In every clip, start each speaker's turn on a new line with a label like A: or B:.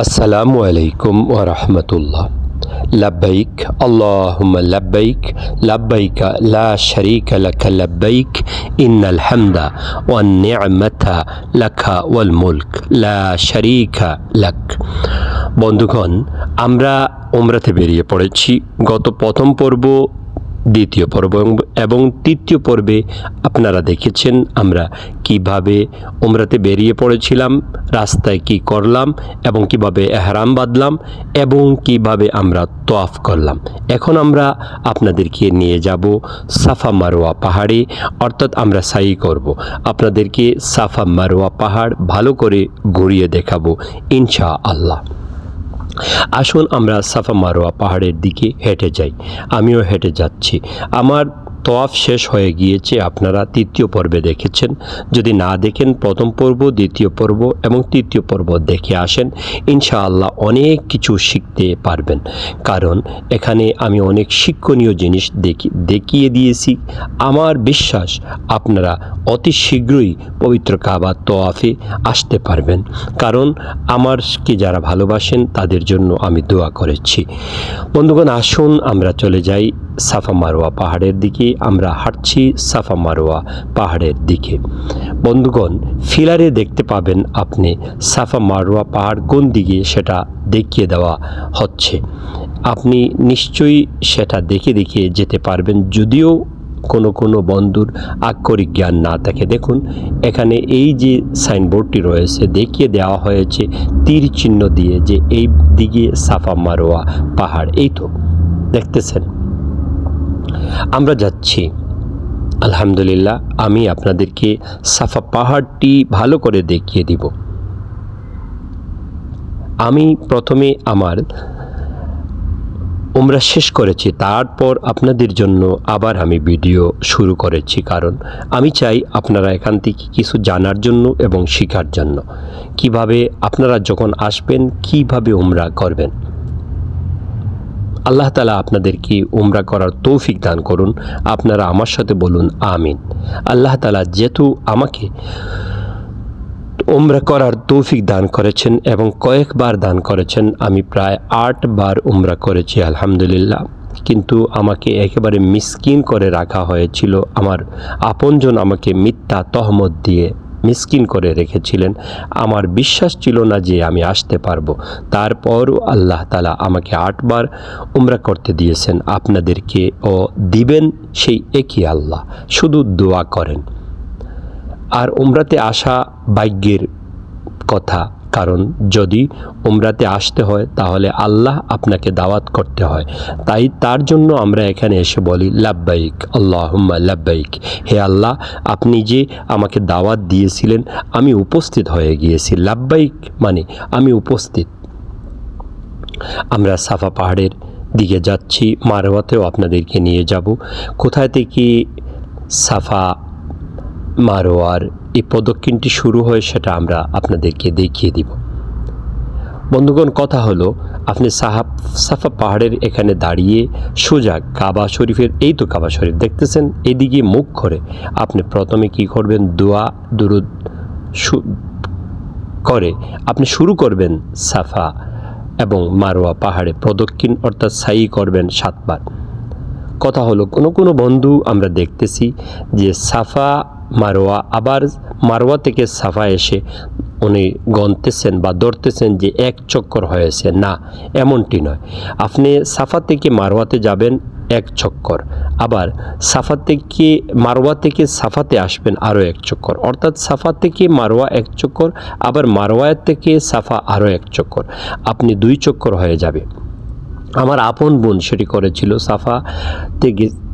A: আসসালামু আলাইকুম ওয়া রাহমাতুল্লাহ। লাব্বাইক আল্লাহুম্মা লাব্বাইক লাব্বাইকা লা শারীকা লাকা লাব্বাইক ইন্নাল হামদা ওয়ান নি'মাতা লাকা ওয়াল মুলক লা শারীকা লাক। বন্ধুগণ, আমরা উমরাতে বেরিয়ে পড়েছি। গত প্রথম পর্ব, দ্বিতীয় পর্ব এবং তৃতীয় পর্বে আপনারা দেখেছেন আমরা কিভাবে উমরাতে বেরিয়ে পড়েছিলাম, রাস্তায় কি করলাম এবং কিভাবে এহরাম বাঁধলাম এবং কিভাবে আমরা তওয়াফ করলাম। এখন আমরা আপনাদেরকে নিয়ে যাব সাফা মারওয়া পাহাড়ে, অর্থাৎ আমরা সাই করব। আপনাদেরকে সাফা মারওয়া পাহাড় ভালো করে ঘুরিয়ে দেখাবো ইনশাআল্লাহ। আসুন আমরা সাফা মারওয়া পাহাড়ের দিকে হেঁটে যাই। আমিও হেঁটে যাচ্ছি। আমার তওয়াফ শেষ হয়ে গিয়েছে, আপনারা তৃতীয় পর্বে দেখেছেন। যদি না দেখেন, প্রথম পর্ব, দ্বিতীয় পর্ব এবং তৃতীয় পর্ব দেখে আসেন, ইনশাআল্লাহ অনেক কিছু শিখতে পারবেন। কারণ এখানে আমি অনেক শিক্ষণীয় জিনিস দেখিয়ে দিয়েছি। আমার বিশ্বাস আপনারা অতি শীঘ্রই পবিত্র কাবা তওয়াফে আসতে পারবেন। কারণ আমারকে যারা ভালোবাসেন তাদের জন্য আমি দোয়া করেছি। বন্ধুগণ, আসুন আমরা চলে যাই সাফা মারওয়া পাহাড়ের দিকে। আমরা হাঁটছি সাফা মারওয়া পাহাড়ের দিকে। বন্ধুগণ, ফিলারে দেখতে পাবেন আপনি সাফা মারওয়া পাহাড় কোন দিকে সেটা দেখিয়ে দেওয়া হচ্ছে। আপনি নিশ্চয়ই সেটা দেখে দেখে যেতে পারবেন, যদিও কোনো বন্ধুর আক্ষরিক জ্ঞান না থাকে। দেখুন, এখানে এই যে সাইনবোর্ডটি রয়েছে দেখিয়ে দেওয়া হয়েছে তীর চিহ্ন দিয়ে যে এই দিকে সাফা মারওয়া পাহাড়। এই তো দেখতেছেন, আমরা যাচ্ছি। আলহামদুলিল্লাহ, আমি আপনাদেরকে সাফা পাহাড়টি ভালো করে দেখিয়ে দিব। আমি প্রথমে আমার উমরা শেষ করেছি, তারপর আপনাদের জন্য আবার আমি ভিডিও শুরু করেছি। কারণ আমি চাই আপনারা এখান থেকে কিছু জানার জন্য এবং শেখার জন্য, কিভাবে আপনারা যখন আসবেন কিভাবে উমরা করবেন। আল্লাহ তাআলা আপনাদেরকে উমরা করার তৌফিক দান করুন। আপনারা আমার সাথে বলুন আমিন। আল্লাহ তাআলা যেহেতু আমাকে উমরা করার তৌফিক দান করেছেন এবং কয়েকবার দান করেছেন, আমি প্রায় 8 বার উমরা করেছি আলহামদুলিল্লাহ। কিন্তু আমাকে একেবারে মিসকিন করে রাখা হয়েছিল। আমার আপনজন আমাকে মিথ্যা তহমত দিয়ে মিসকিন করে রেখেছিলেন। আমার বিশ্বাস ছিল না যে আমি আসতে পারবো। তারপরও আল্লাহ তাআলা আমাকে 8 বার উমরা করতে দিয়েছেন। আপনাদেরকে ও দিবেন সেই একই আল্লাহ, শুধু দোয়া করেন। আর উমরাতে আসা ভাগ্যের কথা, কারণ যদি উমরাতে আসতে হয় তাহলে আল্লাহ আপনাকে দাওয়াত করতে হয়। তাই তার জন্য আমরা এখানে এসে বলি লাব্বাইক আল্লাহুম্মা লাব্বাইক। হে আল্লাহ, আপনি যে আমাকে দাওয়াত দিয়েছিলেন আমি উপস্থিত হয়ে গিয়েছি। লাব্বাইক মানে আমি উপস্থিত। আমরা সাফা পাহাড়ের দিকে যাচ্ছি। মারওয়াতেও আপনাদেরকে নিয়ে যাব। কোথায় থেকে সাফা মারওয়ার এই প্রদক্ষিণটি শুরু হয় সেটা আমরা আপনাদেরকে দেখিয়ে দিব। বন্ধুগণ, কথা হলো, আপনি সাফা পাহাড়ের এখানে দাঁড়িয়ে সোজা কাবা শরীফের, এই তো কাবা শরীফ দেখতেছেন, এদিকে মুখ করে আপনি প্রথমে কি করবেন, দোয়া দুরুদ করে আপনি শুরু করবেন সাফা এবং মারওয়া পাহাড়ে প্রদক্ষিণ, অর্থাৎ সাই করবেন 7 বার। কথা হলো, কোনো বন্ধু আমরা দেখতেছি যে সাফা মারওয়া, আবার মারওয়া থেকে সাফা এসে উনি গণতেছেন বা ধরতেছেন যে 1 চক্কর হয়েছে। না, এমনটি নয়। আপনি সাফা থেকে মারওয়াতে যাবেন 1 চক্কর, আবার সাফা থেকে মারওয়া থেকে সাফাতে আসবেন আরও 1 চক্কর, অর্থাৎ সাফা থেকে মারওয়া 1 চক্কর, আবার মারওয়া থেকে সাফা আরও 1 চক্কর। আপনি 2 চক্কর হয়ে যাবে। আমার আপন বোন সেটি করেছিল, সাফাতে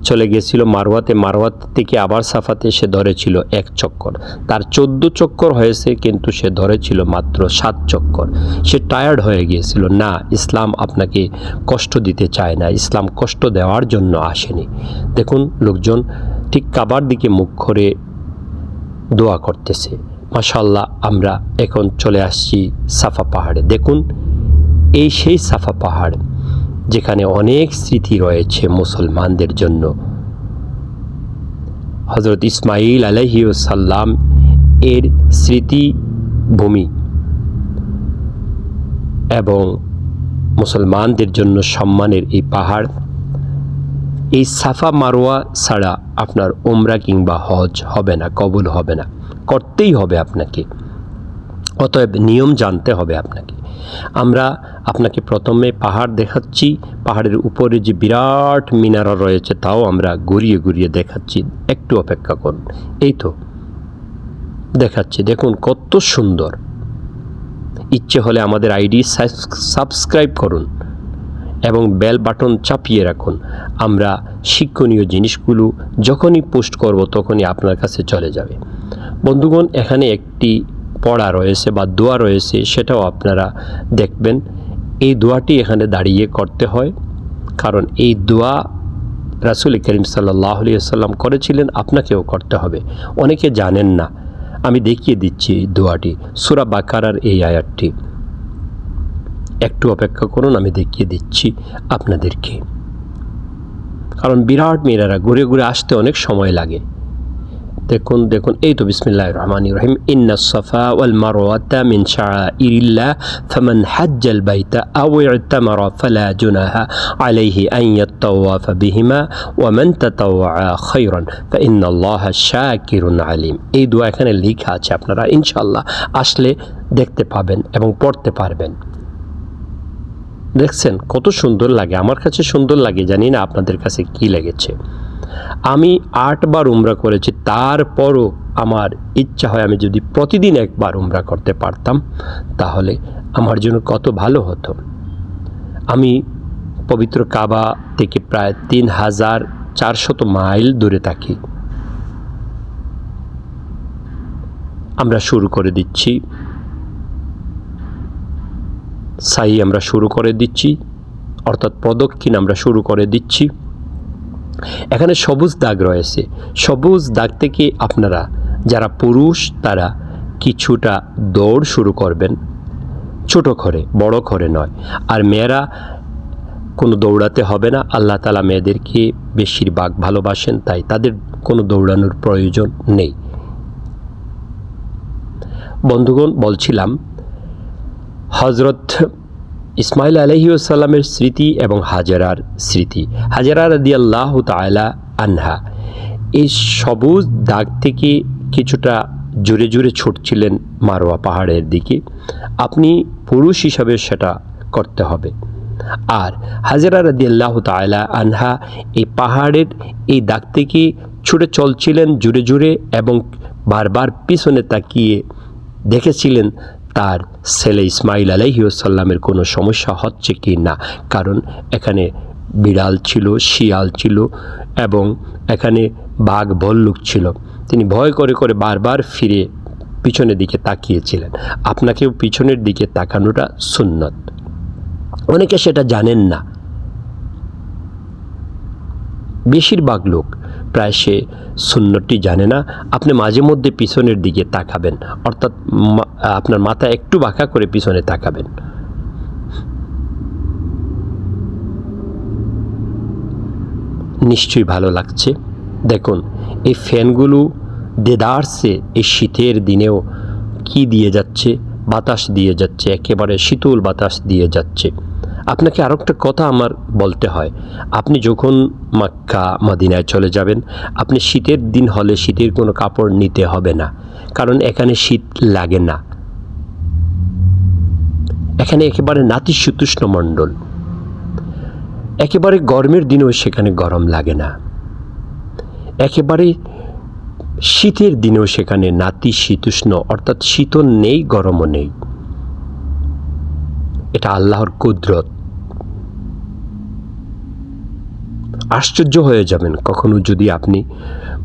A: চলে গেছিল মারওয়াতে, মারওয়াত থেকে আবার সাফাতে সে ধরেছিল 1 চক্কর। তার 14 চক্কর হয়েছে, কিন্তু সে ধরেছিল মাত্র 7 চক্কর। সে টায়ার্ড হয়ে গিয়েছিল। না, ইসলাম আপনাকে কষ্ট দিতে চায় না, ইসলাম কষ্ট দেওয়ার জন্য আসেনি। দেখুন, লোকজন ঠিক কাবার দিকে মুখ করে দোয়া করতেছে। মাশাআল্লাহ, আমরা এখন চলে আসছি সাফা পাহাড়ে। দেখুন, এই সেই সাফা পাহাড় যেখানে অনেক স্মৃতি রয়েছে মুসলমানদের জন্য। হযরত ইসমাঈল আলাইহিস সালাম এর স্মৃতিভূমি এবং মুসলমানদের জন্য সম্মানের এই পাহাড়। এই সাফা মারোয়া ছাড়া আপনার উমরা কিংবা হজ হবে না, কবুল হবে না, করতেই হবে আপনাকে। অতএব নিয়ম জানতে হবে আপনাকে। আমরা আপনাকে প্রথমে পাহাড় দেখাচ্ছি, পাহাড়ের উপরে যে বিরাট মিনারা রয়েছে তাও আমরা ঘুরিয়ে ঘুরিয়ে দেখাচ্ছি, একটু অপেক্ষা করুন। এই তো দেখাচ্ছি, দেখুন কত সুন্দর। ইচ্ছে হলে আমাদের আইডি সাবস্ক্রাইব করুন এবং বেল বাটন চাপিয়ে রাখুন। আমরা শিক্ষণীয় জিনিসগুলো যখনই পোস্ট করব তখনই আপনার কাছে চলে যাবে। বন্ধুগণ, এখানে একটি পড়া রয়েছে বা দোয়া রয়েছে, সেটাও আপনারা দেখবেন। এই দোয়াটি এখানে দাঁড়িয়ে করতে হয়, কারণ এই দোয়া রাসূল করিম সাল্লাল্লাহু আলাইহি ওয়াসাল্লাম করেছিলেন, আপনাকেও করতে হবে। অনেকে জানেন না, আমি দেখিয়ে দিচ্ছি এই দোয়াটি, সূরা বাকারার এই আয়াতটি। একটু অপেক্ষা করুন, আমি দেখিয়ে দিচ্ছি আপনাদেরকে, কারণ বিরাট মিনারা ঘুরে ঘুরে আসতে অনেক সময় লাগে। দেখুন দেখুন, এই তো বিসমিল্লাহির রহমানির রহিম। ইন্নাস সাফা ওয়াল মারওয়াতা মিন শাআইরিল্লাহ ফামান হাজ্জাল বাইতা আও ইতামারা ফালা জুনাহা আলাইহি আন ইয়াতাওয়াফা বিহিমা ওয়া মান তাতাওয়া খায়রান ফাইন্নাল্লাহা শাকিরুন আলিম। এই দোয়া এখানে লেখা আছে, আপনারা ইনশাআল্লাহ আসলে দেখতে পাবেন এবং পড়তে পারবেন। দেখছেন কত সুন্দর লাগে, আমার কাছে সুন্দর লাগে, জানি না আপনাদের কাছে কি লেগেছে। আমি 8 বার উমরা করেছি, তারপরও আমার ইচ্ছা হয় আমি যদি প্রতিদিন একবার উমরা করতে পারতাম তাহলে আমার জন্য কত ভালো হতো। আমি পবিত্র কাবা থেকে প্রায় 3400 মাইল দূরে থাকি। আমরা শুরু করে দিচ্ছি, সাই আমরা শুরু করে দিচ্ছি, অর্থাৎ প্রদক্ষিণ আমরা শুরু করে দিচ্ছি। এখানে সবুজ দাগ রয়েছে, সবুজ দাগ থেকে আপনারা যারা পুরুষ তারা কিছুটা দৌড় শুরু করবেন, ছোট করে, বড় করে নয়। আর মেয়েরা কোনো দৌড়াতে হবে না, আল্লাহ তাআলা মেয়েদেরকে বেশিরভাগ ভালোবাসেন, তাই তাদের কোনো দৌড়ানোর প্রয়োজন নেই। বন্ধুগণ, বলছিলাম হযরত ইসমাইল আলাইহিস সালামের স্মৃতি এবং হাজেরার স্মৃতি। হাজেরা রাদিয়াল্লাহু তাআলা আনহা এই সবুজ দাগ থেকে কিছুটা জোরে জোরে ছুটছিলেন মারওয়া পাহাড়ের দিকে। আপনি পুরুষ হিসাবে সেটা করতে হবে। আর হাজেরা রাদিয়াল্লাহু তাআলা আনহা এই পাহাড়ের এই দাগ থেকে ছুটে চলছিলেন জোরে জোরে এবং বারবার পিছনে তাকিয়ে দেখেছিলেন তার ছেলে ইসমাইল আলাইহিস সালামের কোনো সমস্যা হচ্ছে কি না, কারণ এখানে বিড়াল ছিল, শিয়াল ছিল এবং এখানে বাঘ ভল্লুক ছিল। তিনি ভয় করে করে বারবার ফিরে পিছনের দিকে তাকিয়েছিলেন। আপনাকেও পিছনের দিকে তাকানোটা সুন্নত, অনেকে সেটা জানেন না। বেশিরভাগ লোক প্রায় সে সুন্নতটি জানে না। আপনি মাঝে মধ্যে পিছনের দিকে তাকাবেন, অর্থাৎ আপনার মাথা একটু বাঁকা করে পিছনে তাকাবেন। নিশ্চয়ই ভালো লাগছে। দেখুন এই ফ্যানগুলো দেদারসে এই শীতের দিনেও কি দিয়ে যাচ্ছে, বাতাস দিয়ে যাচ্ছে, একেবারে শীতল বাতাস দিয়ে যাচ্ছে। আপনাকে আরও একটা কথা আমার বলতে হয়, আপনি যখন মক্কা মদিনায় চলে যাবেন, আপনি শীতের দিন হলে শীতের কোনো কাপড় নিতে হবে না, কারণ এখানে শীত লাগে না। এখানে একেবারে নাতিশীতোষ্ণ মণ্ডল, একেবারে গরমের দিনেও সেখানে গরম লাগে না, একেবারে শীতের দিনেও সেখানে নাতিশীতোষ্ণ, অর্থাৎ শীতও নেই গরমও নেই। এটা আল্লাহর কুদরত। আশ্চর্য হয়ে যাবেন কখনো যদি আপনি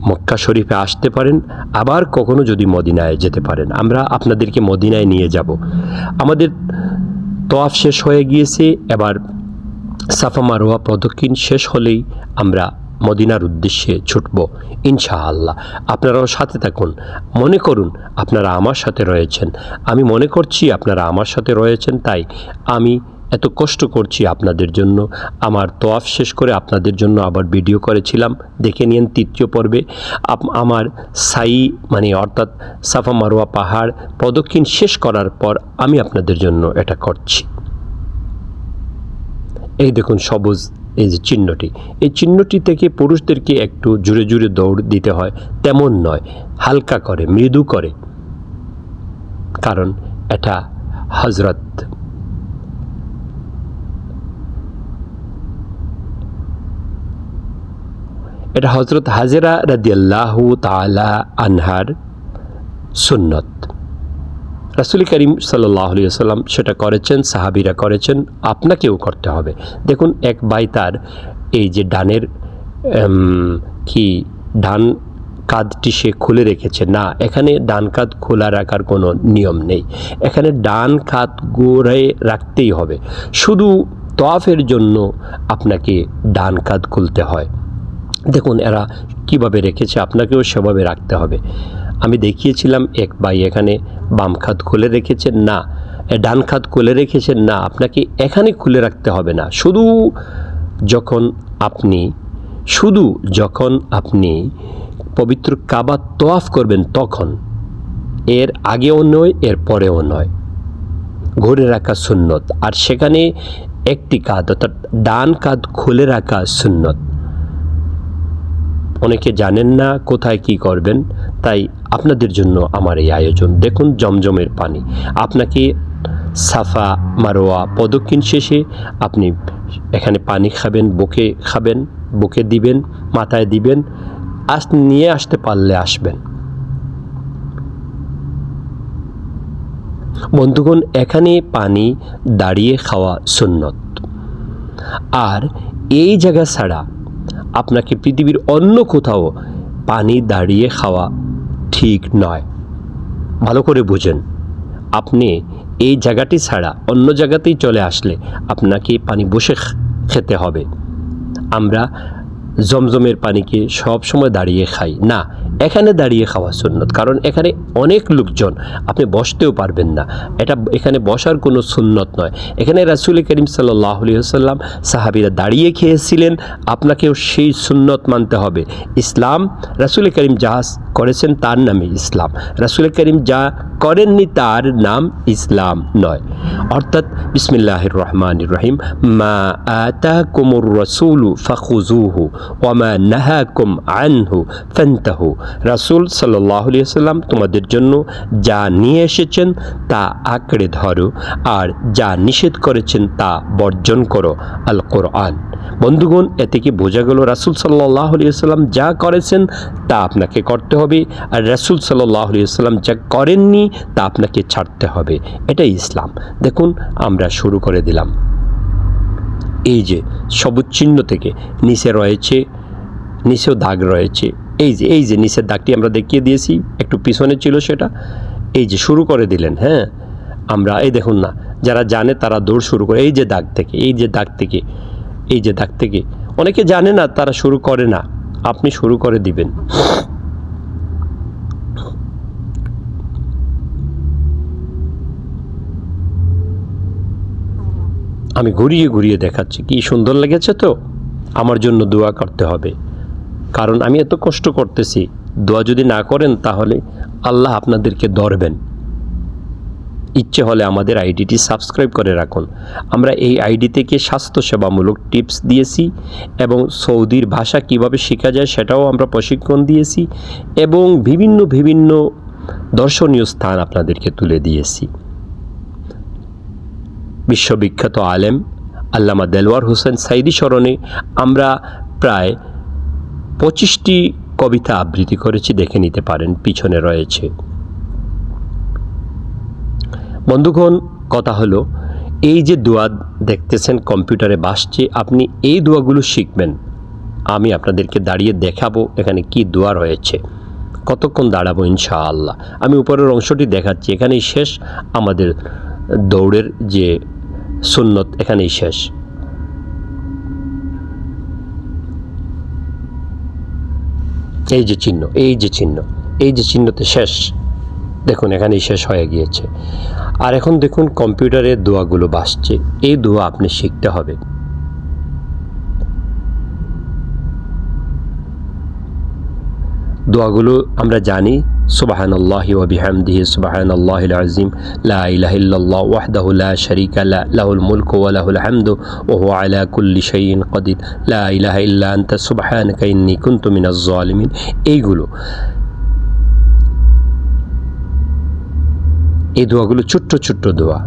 A: মক্কা শরীফে আসতে পারেন, আবার কখনো যদি মদিনায় যেতে পারেন। আমরা আপনাদেরকে মদিনায় নিয়ে যাব। আমাদের তওয়াফ শেষ হয়ে গিয়েছে, এবার সাফা মারওয়া প্রদক্ষিণ শেষ হলেই আমরা মদিনার উদ্দেশ্যে ছুটব ইনশাআল্লাহ। আপনারাও সাথে থাকুন, মনে করুন আপনারা আমার সাথে রয়েছেন। আমি মনে করছি আপনারা আমার সাথে রয়েছেন, তাই আমি এত কষ্ট করছি আপনাদের জন্য। আমার তওয়াফ শেষ করে আপনাদের জন্য আবার ভিডিও করেছিলাম, দেখে নিন 3য় পর্বে। আমার সাই অর্থাৎ সাফা মারওয়া পাহাড় প্রদক্ষিণ শেষ করার পর আমি আপনাদের জন্য এটা করছি। এই দেখুন সবুজ এই যে চিহ্নটি, এই চিহ্নটি থেকে পুরুষদেরকে একটু জোরে জোরে দৌড় দিতে হয় তেমন নয়, হালকা করে মৃদু করে, কারণ এটা হযরত হাজেরা রাদিয়াল্লাহু তাআলা আনহার সুন্নত। রাসূল করিম সাল্লাল্লাহু আলাইহি ওয়াসাল্লাম সেটা করেছেন, সাহাবীরা করেছেন, আপনাকেও করতে হবে। দেখুন এক ভাই তার এই যে ডানের ডান কাঁধটি সে খুলে রেখেছে না, এখানে ডান কাঁধ খোলা রাখার কোনো নিয়ম নেই, এখানে ডান কাঁধ গোড়ায় রাখতেই হবে। শুধু তওয়াফের জন্য আপনাকে ডান কাঁধ খুলতে হয়। দেখুন এরা কিভাবে রেখেছে, আপনাকেও সেভাবে রাখতে হবে। আমি দেখিয়েছিলাম এক ভাই এখানে বাম খাত খুলে রেখেছেন না, ডান খাত খুলে রেখেছেন না, আপনাকে এখানে খুলে রাখতে হবে না। যখন আপনি পবিত্র কাবা তওয়াফ করবেন তখন, এর আগেও নয় এর পরেও নয়, ঘুরে রাখা সুন্নত। আর সেখানে একটি কাঁধ অর্থাৎ ডান কাঁধ খুলে রাখা সুন্নত। অনেকে জানেন না কোথায় কি করবেন, তাই আপনাদের জন্য আমার এই আয়োজন। দেখুন জমজমের পানি, আপনাকে সাফা মারোয়া প্রদক্ষিণ শেষে আপনি এখানে পানি খাবেন, বুকে দিবেন, মাথায় দিবেন, নিয়ে আসতে পারলে আসবেন। বন্ধুগণ এখানে পানি দাঁড়িয়ে খাওয়া সুন্নত, আর এই জায়গা ছাড়া আপনাকে পৃথিবীর অন্য কোথাও পানি দাঁড়িয়ে খাওয়া ঠিক নয়। ভালো করে বুঝেন, আপনি এই জায়গাটি ছাড়া অন্য জায়গাতেই চলে আসলে আপনাকে পানি বসে খেতে হবে। আমরা জমজমের পানিকে সব সময় দাঁড়িয়ে খাই না, এখানে দাঁড়িয়ে খাওয়া সুন্নত, কারণ এখানে অনেক লোকজন, আপনি বসতেও পারবেন না, এখানে বসার কোনো সুন্নত নয়। এখানে রাসূল করিম সাল্লাল্লাহু আলাইহি ওয়াসাল্লাম সাহাবীরা দাঁড়িয়ে খেয়েছিলেন, আপনাকেও সেই সুন্নত মানতে হবে। ইসলাম রাসূল করিম যা করেছেন তার নামে ইসলাম, রাসূল করিম যা করেননি তার নাম ইসলাম নয়। অর্থাৎ বিসমিল্লাহির রহমানির রহিম, মা আতাকুমুর রাসূলু ফাখুযুহু ওয়া মা নাহাকুম আনহু ফান্তাহু। রাসূল সাল্লাল্লাহু আলাইহি ওয়াসাল্লাম তোমাদের জন্য যা নিয়ে এসেছেন তা আঁকড়ে ধরো, আর যা নিষেধ করেছেন তা বর্জন করো। আল কোরআন। বন্ধুগণ এতে কি বোঝা গেল, রাসূল সাল্লাল্লাহু আলাইহি ওয়াসাল্লাম যা করেছেন তা আপনাকে করতে হবে, আর রাসূল সাল্লাল্লাহু আলাইহি ওয়াসাল্লাম যা করেননি তা আপনাকে ছাড়তে হবে। এটাই ইসলাম। দেখুন আমরা শুরু করে দিলাম। এই যে সবুজ চিহ্ন থেকে নিচেও দাগ রয়েছে, এই যে নিচের দাগটি আমরা দেখিয়ে দিয়েছি, একটু পিছনে ছিল সেটা, এই যে শুরু করে দিলেন। হ্যাঁ, আমরা এই দেখুন না, যারা জানে তারা দৌড় শুরু করে এই যে দাগ থেকে অনেকে জানে না, তারা শুরু করে না, আপনি শুরু করে দিবেন। আমি ঘুরিয়ে ঘুরিয়ে দেখাচ্ছি, কি সুন্দর লেগেছে তো? আমার জন্য দোয়া করতে হবে, কারণ আমি এত কষ্ট করতেছি। দোয়া যদি না করেন তাহলে আল্লাহ আপনাদেরকে ধরবেন। ইচ্ছে হলে আমাদের আইডিটি সাবস্ক্রাইব করে রাখুন। আমরা এই আইডি থেকে স্বাস্থ্যসেবামূলক টিপস দিয়েছি, এবং সৌদির ভাষা কিভাবে শেখা যায় সেটাও আমরা প্রশিক্ষণ দিয়েছি, এবং বিভিন্ন দর্শনীয় স্থান আপনাদেরকে তুলে দিয়েছি। বিশ্ববিখ্যাত আলেম আল্লামা দেলওয়ার হোসেন সাইদি স্মরণে আমরা প্রায় 25টি কবিতা আবৃত্তি করেছি, দেখে নিতে পারেন, পিছনে রয়েছে। বন্ধুগণ কথা হলো, এই যে দোয়া দেখতেছেন কম্পিউটারে ভাসছে, আপনি এই দোয়াগুলো শিখবেন। আমি আপনাদেরকে দাঁড়িয়ে দেখাবো এখানে কি দোয়া রয়েছে। কতক্ষণ দাঁড়াবো ইনশাআল্লাহ। আমি উপরের অংশটি দেখাচ্ছি, এখানেই শেষ আমাদের দৌড়ের যে সুন্নত, এখানেই শেষ। এই যে চিহ্নতে শেষ, দেখুন এখানেই শেষ হয়ে গিয়েছে। আর এখন দেখুন কম্পিউটারে দোয়াগুলো ভাসছে, এই দোয়া আপনি শিখতে হবে। দোয়াগুলো আমরা জানি, সুবহানাল্লাহি ওয়া বিহামদিহি সুবহানাল্লাহিল আযীম, লা ইলাহা ইল্লাল্লাহ ওয়াহদাহু লা শারীকা লাহু লাহুল মুলকু ওয়া লাহুল হামদু ওয়া হুয়া আলা কুল্লি শাইইন কাদির, লা ইলাহা ইল্লা আনতা সুবহানাকা ইন্নী কুনতু মিনাজ জালিমিন। এইগুলো, এই দোয়াগুলো ছোট্ট ছোট্ট দোয়া,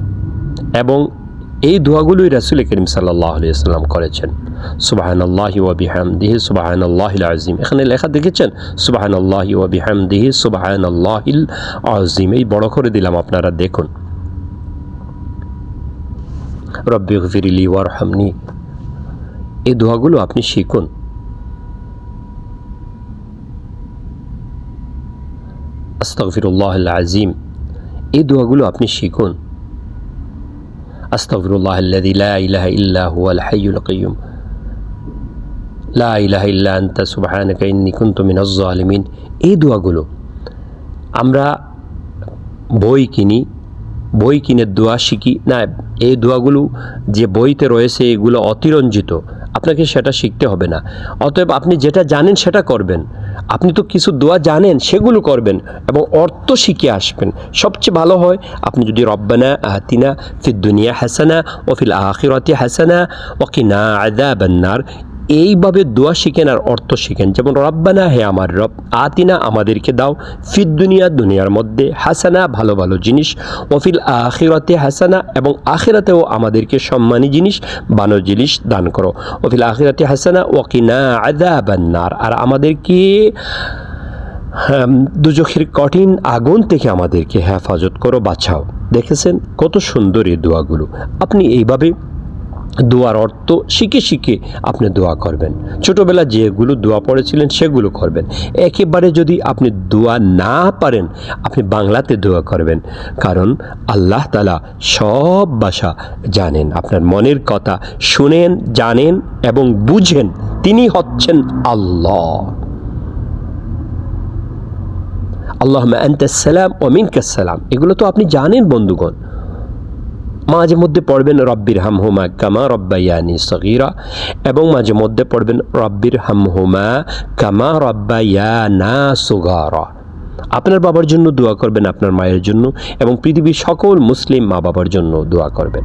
A: এবং এই দোয়াগুলোই রাসূল করিম সাল্লাল্লাহু আলাইহি ওয়াসাল্লাম করেছেন। সুবহানাল্লাহি ওয়া বিহামদিহি সুবহানাল্লাহিল আযীম, এখানে লেখা দেখেছেন সুবহানাল্লাহি ওয়া বিহামদিহি সুবহানাল্লাহিল আযীম, এই বড় করে দিলাম, আপনারা দেখুন। রব্বিগফিরলি ওয়ারহামনি, এই দোয়াগুলো আপনি শিখুন। আস্তাগফিরুল্লাহাল আযীম, এই দোয়াগুলো আপনি শিখুন। আস্তাগফিরুল্লাহাল্লাযী লা ইলাহা ইল্লা হুয়াল হাইয়ুল কাইয়্যুম, লা ইলাহা ইল্লা আনতা সুবহানাকা ইন্নী কুনতু মিনাজ জালিমিন। এই দোয়াগুলো আমরা বই কিনে দোয়া শিখি না, এই দোয়াগুলো যে বইতে রয়েছে এগুলো অতিরঞ্জিত, আপনাকে সেটা শিখতে হবে না। অতএব আপনি যেটা জানেন সেটা করবেন। আপনি তো কিছু দোয়া জানেন, সেগুলো করবেন এবং অর্থ শিখে আসবেন। সবচেয়ে ভালো হয় আপনি যদি রব্বানা আতিনা ফিদ দুনিয়া হাসানা ওয়া ফিল আখিরাতি হাসানা ওয়া কিনা আযাবান নার, এইভাবে দোয়া শিখেন আর অর্থ শিখেন। যেমন রব্বানা, হে আমার রব, আতিনা আমাদেরকে দাও, ফিদ দুনিয়া দুনিয়ার মধ্যে, হাসানা ভালো ভালো জিনিস, ওফিল আখিরাতে হাসানা এবং আখিরাতেও আমাদেরকে সম্মানী জিনিস ভালো জিনিস দান করো, ওফিল আখিরাতে হাসানা ওয়াকিনা আযাবান নার, আর আমাদেরকে দুজখের কঠিন আগুন থেকে আমাদেরকে হেফাজত করো, বাঁচাও। দেখেছেন কত সুন্দর এই দোয়াগুলো। আপনি এইভাবে দোয়ার অর্থ শিখে শিখে আপনি দোয়া করবেন। ছোটোবেলা যেগুলো দোয়া পড়েছিলেন সেগুলো করবেন। একেবারে যদি আপনি দোয়া না পারেন, আপনি বাংলাতে দোয়া করবেন, কারণ আল্লাহ তাআলা সব ভাষা জানেন, আপনার মনের কথা শুনেন, জানেন এবং বুঝেন। তিনি হচ্ছেন আল্লাহ। আল্লাহুম্মা আনতাস সালাম ওয়া মিনকাস সালাম, এগুলো তো আপনি জানেন বন্ধুগণ। মাঝে মধ্যে পড়বেন রব্বির হামহুমা কামা রব্বায়ানি সগীরা, এবং মাঝে মধ্যে পড়বেন রব্বির হামহুমা কামা রব্বায়ানা সুগারা। আপনার বাবার জন্য দোয়া করবেন, আপনার মায়ের জন্য, এবং পৃথিবীর সকল মুসলিম মা বাবার জন্য দোয়া করবেন,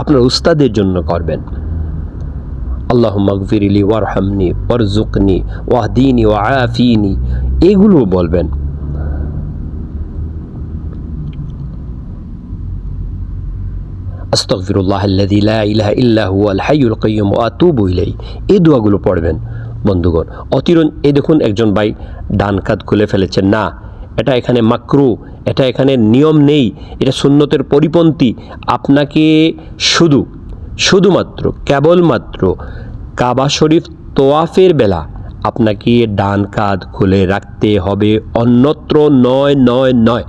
A: আপনার উস্তাদের জন্য করবেন। আল্লাহুম্মা গফিরলি ওয়ারহামনি ওয়ারজুকনি ওয়াহদিনি ওয়াআফিনি, এগুলো বলবেন। আস্তাগফিরুল্লাহাল্লাযী লা ইলাহা ইল্লা হুয়াল হাইয়ুল কাইয়্যুম ওয়া আতুবু ইলাইহি, এই দোয়াগুলো পড়বেন বন্ধুগণ। এই দেখুন একজন ভাই ডান কাঁধ খুলে ফেলেছেন, না, এটা এখানে মাকরু, এটা এখানে নিয়ম নেই, এটা সুন্নতের পরিপন্থী। আপনাকে শুধুমাত্র কেবলমাত্র কাবা শরীফ তোয়াফের বেলা আপনাকে ডান কাঁধ খুলে রাখতে হবে, অন্যত্র নয় নয় নয়।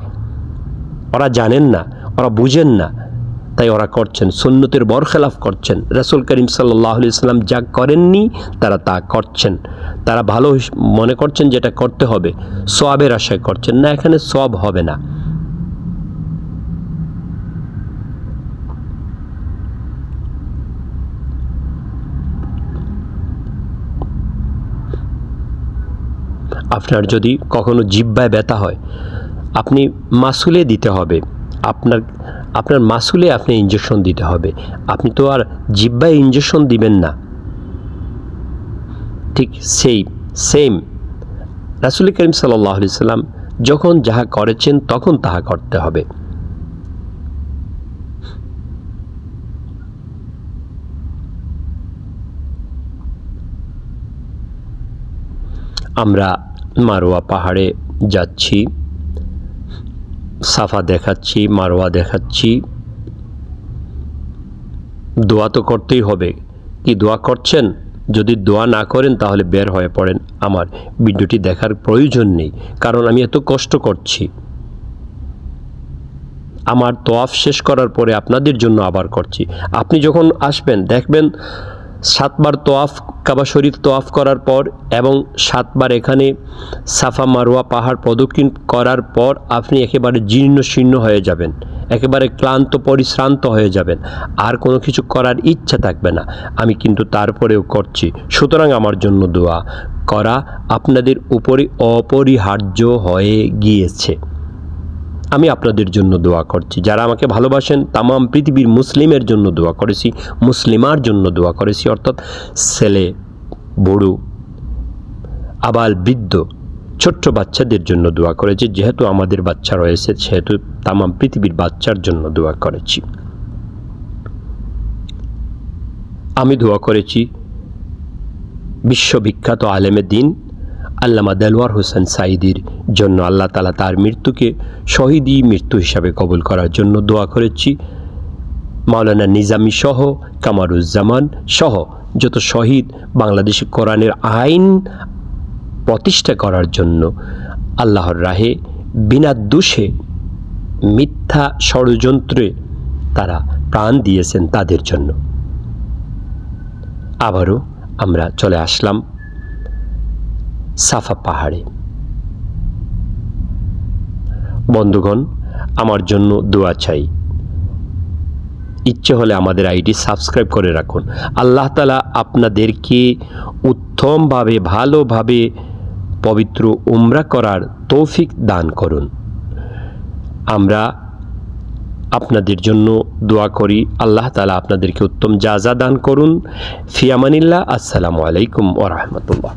A: ওরা জানেন না, ওরা বুঝেন না, তাই ওরা করছেন, সুন্নতের বরখেলাফ করছেন। রাসূল করিম সাল্লাল্লাহু আলাইহি ওয়াসাল্লাম যা করেননি তারা তা করছেন। তারা ভালো মনে করছেন যেটা করতে হবে, সওয়াবের আশায় করছেন না, এখানে সওয়াব হবে না। আপনার যদি কখনো জিহ্বায় ব্যথা হয়, আপনি মাসুলে দিতে হবে, আপনার মাসুলে আপনি ইনজেকশন দিতে হবে। আপনি তো আর জিহ্বায় ইনজেকশন দিবেন না। ঠিক সেম রাসূল করিম সাল্লাল্লাহু আলাইহি ওয়াসাল্লাম যখন যাহা করেছেন তখন তাহা করতে হবে। আমরা মারওয়া পাহাড়ে যাচ্ছি, সাফা দেখাচ্ছি, মারওয়া দেখাচ্ছি, দোয়া তো করতেই হবে। কি দোয়া করছেন? যদি দোয়া না করেন তাহলে বের হয়ে পড়েন, আমার ভিডিওটি দেখার প্রয়োজন নেই, কারণ আমি এত কষ্ট করছি। আমার তোয়াফ শেষ করার পরে আপনাদের জন্য আবার করছি। আপনি যখন আসবেন দেখবেন 7 বার তোয়াফ, কাবা শরীফ তোয়াফ করার পর এবং 7 বার এখানে সাফা মারওয়া পাহাড় প্রদক্ষিণ করার পর আপনি একেবারে জীর্ণ শীর্ণ হয়ে যাবেন, একেবারে ক্লান্ত পরিশ্রান্ত হয়ে যাবেন, আর কোনো কিছু করার ইচ্ছা থাকবে না। আমি কিন্তু তারপরেও করছি, সুতরাং আমার জন্য দোয়া করা আপনাদের উপরে অপরিহার্য হয়ে গিয়েছে। আমি আপনাদের জন্য দোয়া করছি, যারা আমাকে ভালোবাসেন তামাম পৃথিবীর মুসলিমের জন্য দোয়া করেছি, মুসলিমার জন্য দোয়া করেছি, অর্থাৎ ছেলে, বুড়ো, আবাল, বৃদ্ধ, ছোট্ট বাচ্চাদের জন্য দোয়া করেছি। যেহেতু আমাদের বাচ্চা রয়েছে সেহেতু তামাম পৃথিবীর বাচ্চার জন্য দোয়া করেছি। আমি দোয়া করেছি বিশ্ববিখ্যাত আলেমে দিন আল্লামা দেলওয়ার হোসেন সাঈদীর জন্য, আল্লাহ তাআলা তার মৃত্যুকে শহীদি মৃত্যু হিসাবে কবুল করার জন্য দোয়া করেছি। মাওলানা নিজামী সহ, কামারুজ্জামান সহ যত শহীদ বাংলাদেশে কোরআনের আইন প্রতিষ্ঠা করার জন্য আল্লাহর রাহে বিনা দোষে মিথ্যা ষড়যন্ত্রে তারা প্রাণ দিয়েছেন, তাদের জন্য। আবারও আমরা চলে আসলাম সাফা পাহাড়ে। বন্ধুগণ, আমার জন্য দোয়া চাই। ইচ্ছে হলে আমাদের আইডি সাবস্ক্রাইব করে রাখুন। আল্লাহ তাআলা আপনাদেরকে উত্তমভাবে, ভালোভাবে পবিত্র উমরা করার তৌফিক দান করুন। আমরা আপনাদের জন্য দোয়া করি, আল্লাহ তাআলা আপনাদেরকে উত্তম জাযা দান করুন। ফি আমানিল্লাহ। আসসালামু আলাইকুম ওয়া রাহমাতুল্লাহ।